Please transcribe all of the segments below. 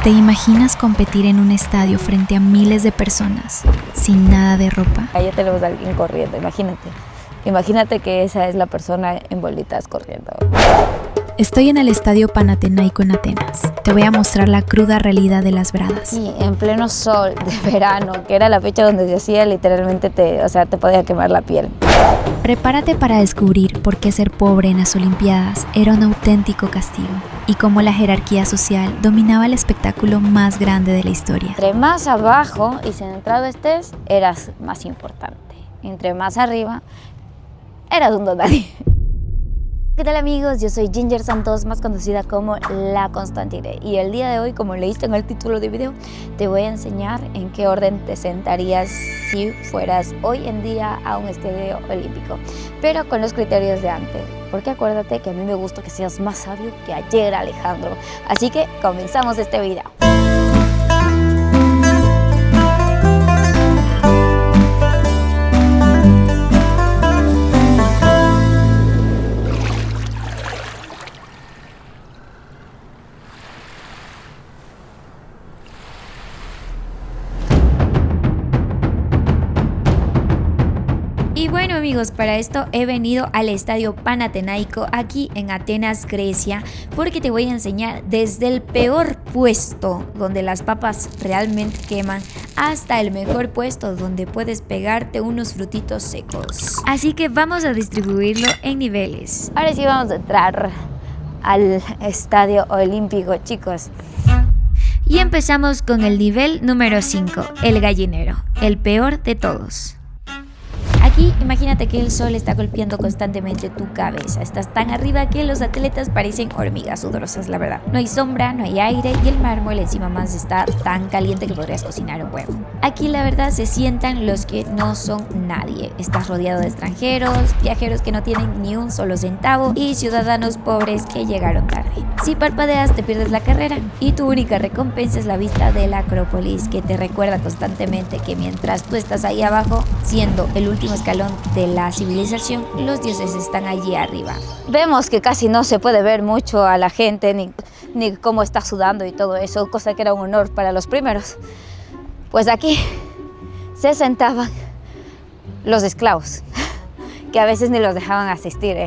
¿Te imaginas competir en un estadio frente a miles de personas sin nada de ropa? Allá tenemos a alguien corriendo, imagínate. Imagínate que esa es la persona en bolitas corriendo. Estoy en el estadio Panathinaiko en Atenas. Te voy a mostrar la cruda realidad de las gradas. Sí, en pleno sol de verano, que era la fecha donde se hacía literalmente te podía quemar la piel. Prepárate para descubrir por qué ser pobre en las Olimpiadas era un auténtico castigo y cómo la jerarquía social dominaba el espectáculo más grande de la historia. Entre más abajo y centrado estés, eras más importante. Entre más arriba, eras un don nadie. ¿Qué tal amigos? Yo soy Ginger Santos, más conocida como La Constantine, y el día de hoy, como leíste en el título del video, te voy a enseñar en qué orden te sentarías si fueras hoy en día a un estadio olímpico, pero con los criterios de antes, porque acuérdate que a mí me gusta que seas más sabio que ayer, Alejandro. Así que comenzamos este video. Y bueno amigos, para esto he venido al estadio Panathinaiko aquí en Atenas, Grecia, porque te voy a enseñar desde el peor puesto donde las papas realmente queman hasta el mejor puesto donde puedes pegarte unos frutitos secos. Así que vamos a distribuirlo en niveles. Ahora sí vamos a entrar al estadio olímpico, chicos. Y empezamos con el nivel número 5, el gallinero, el peor de todos. Aquí imagínate que el sol está golpeando constantemente tu cabeza. Estás tan arriba que los atletas parecen hormigas sudorosas, la verdad. No hay sombra, no hay aire y el mármol encima más está tan caliente que podrías cocinar un huevo. Aquí la verdad se sientan los que no son nadie. Estás rodeado de extranjeros, viajeros que no tienen ni un solo centavo y ciudadanos pobres que llegaron tarde. Si parpadeas te pierdes la carrera y tu única recompensa es la vista de la Acrópolis, que te recuerda constantemente que mientras tú estás ahí abajo, siendo el último escalón de la civilización, los dioses están allí arriba. Vemos que casi no se puede ver mucho a la gente ni cómo está sudando y todo eso, cosa que era un honor para los primeros. Pues aquí se sentaban los esclavos, que a veces ni los dejaban asistir,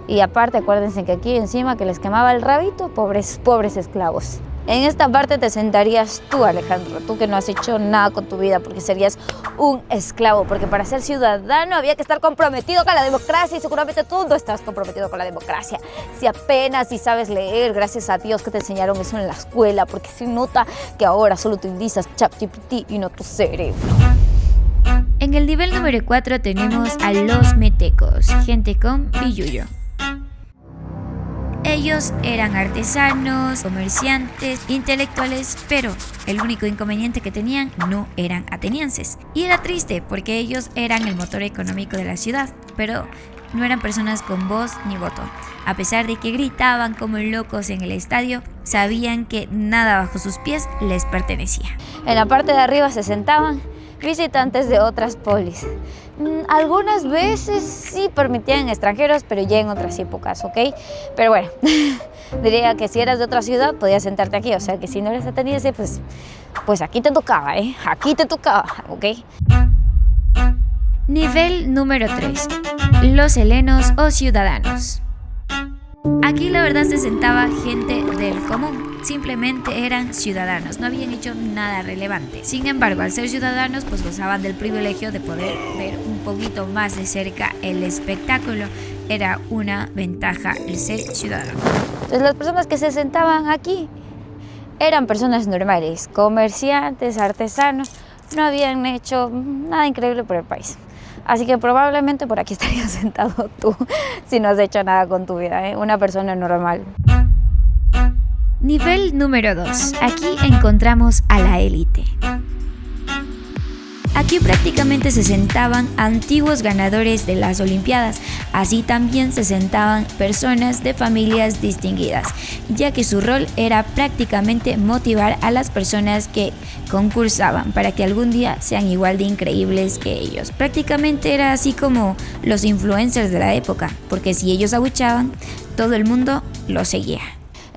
Y aparte acuérdense que aquí encima que les quemaba el rabito, pobres esclavos. En esta parte te sentarías tú, Alejandro, tú que no has hecho nada con tu vida porque serías un esclavo, porque para ser ciudadano había que estar comprometido con la democracia y seguramente tú no estás comprometido con la democracia. Si apenas si sabes leer, gracias a Dios que te enseñaron eso en la escuela, porque se nota que ahora solo utilizas ChatGPT y no tu cerebro. En el nivel número 4 tenemos a los metecos, gente con billullo. Ellos eran artesanos, comerciantes, intelectuales, pero el único inconveniente que tenían no eran atenienses. Y era triste porque ellos eran el motor económico de la ciudad, pero no eran personas con voz ni voto. A pesar de que gritaban como locos en el estadio, sabían que nada bajo sus pies les pertenecía. En la parte de arriba se sentaban visitantes de otras polis. Algunas veces sí permitían extranjeros, pero ya en otras épocas, ¿ok? Pero bueno, diría que si eras de otra ciudad podías sentarte aquí, o sea que si no eres ateniense, pues aquí te tocaba, Aquí te tocaba, ¿ok? Nivel número 3, los helenos o ciudadanos. Aquí la verdad se sentaba gente del común, simplemente eran ciudadanos, no habían hecho nada relevante. Sin embargo, al ser ciudadanos, pues gozaban del privilegio de poder ver un poquito más de cerca el espectáculo. Era una ventaja el ser ciudadano. Entonces las personas que se sentaban aquí eran personas normales, comerciantes, artesanos, no habían hecho nada increíble por el país. Así que probablemente por aquí estarías sentado tú si no has hecho nada con tu vida, una persona normal. Nivel número 2. Aquí encontramos a la élite. Aquí prácticamente se sentaban antiguos ganadores de las Olimpiadas, así también se sentaban personas de familias distinguidas, ya que su rol era prácticamente motivar a las personas que concursaban para que algún día sean igual de increíbles que ellos. Prácticamente era así como los influencers de la época, porque si ellos abucheaban, todo el mundo los seguía.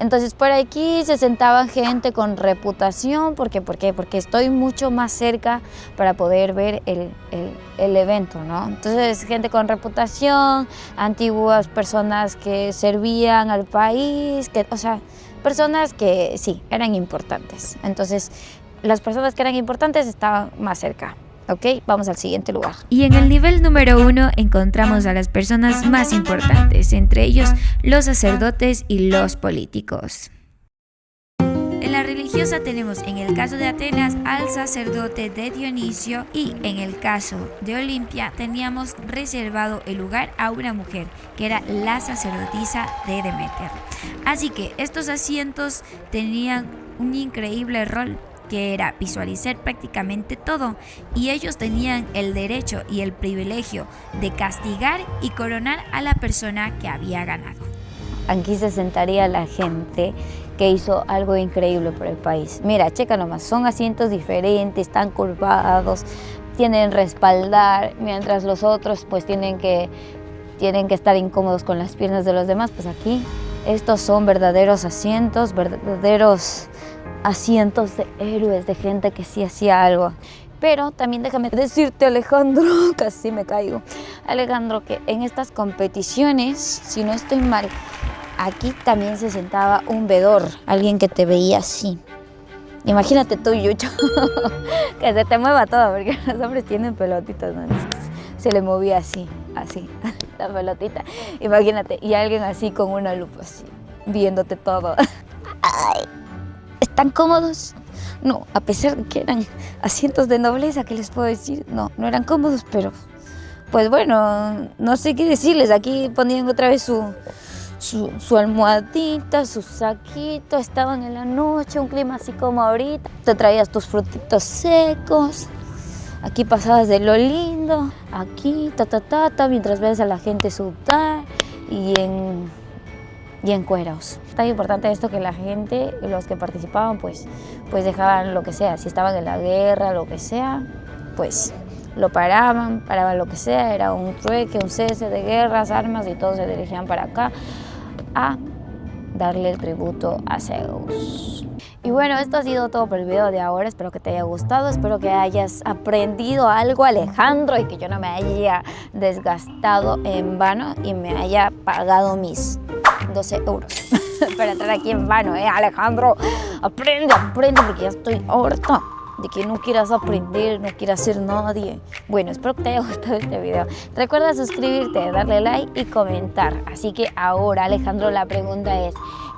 Entonces por aquí se sentaban gente con reputación. ¿Por qué? Porque estoy mucho más cerca para poder ver el evento, ¿no? Entonces gente con reputación, antiguas personas que servían al país, o sea, personas que sí, eran importantes. Entonces las personas que eran importantes estaban más cerca. Ok, vamos al siguiente lugar. Y en el nivel número 1 encontramos a las personas más importantes, entre ellos los sacerdotes y los políticos. En la religiosa tenemos en el caso de Atenas al sacerdote de Dionisio y en el caso de Olimpia teníamos reservado el lugar a una mujer que era la sacerdotisa de Demeter. Así que estos asientos tenían un increíble rol, que era visualizar prácticamente todo, y ellos tenían el derecho y el privilegio de castigar y coronar a la persona que había ganado. Aquí se sentaría la gente que hizo algo increíble por el país. Mira, checa nomás, son asientos diferentes, están curvados, tienen respaldar, mientras los otros pues tienen que estar incómodos con las piernas de los demás. Pues aquí estos son verdaderos asientos, verdaderos asientos de héroes, de gente que sí hacía algo. Pero también déjame decirte, Alejandro, casi me caigo, Alejandro, que en estas competiciones, si no estoy mal, aquí también se sentaba un vedor, alguien que te veía así. Imagínate tú, Yucho, que se te mueva todo, porque los hombres tienen pelotitas, ¿no? Se le movía así, la pelotita. Imagínate, y alguien así con una lupa, así, viéndote todo. Ay, ¿están cómodos? No, a pesar de que eran asientos de nobleza, ¿qué les puedo decir? No eran cómodos, pero pues bueno, no sé qué decirles. Aquí ponían otra vez su almohadita, su saquito, estaban en la noche, un clima así como ahorita. Te traías tus frutitos secos, aquí pasabas de lo lindo, aquí, mientras ves a la gente sudar y en cueros. Tan importante esto que la gente, los que participaban, pues dejaban lo que sea. Si estaban en la guerra, lo que sea, pues lo paraban lo que sea. Era un trueque, un cese de guerras, armas, y todos se dirigían para acá a darle el tributo a Zeus. Y bueno, esto ha sido todo por el video de ahora. Espero que te haya gustado, espero que hayas aprendido algo, Alejandro, y que yo no me haya desgastado en vano y me haya pagado mis 12 euros para entrar aquí en vano, Alejandro. Aprende, porque ya estoy harta de que no quieras aprender, no quieras ser nadie. Bueno, espero que te haya gustado este video. Recuerda suscribirte, darle like y comentar. Así que ahora, Alejandro, la pregunta es: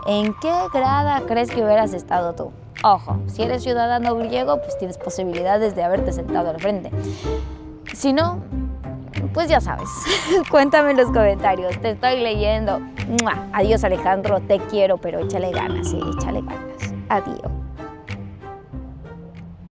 ¿en qué grada crees que hubieras estado tú? Ojo, si eres ciudadano griego, pues tienes posibilidades de haberte sentado al frente. Si no, pues ya sabes. Cuéntame en los comentarios, te estoy leyendo. ¡Mua! Adiós, Alejandro, te quiero, pero échale ganas, sí, échale ganas. Adiós.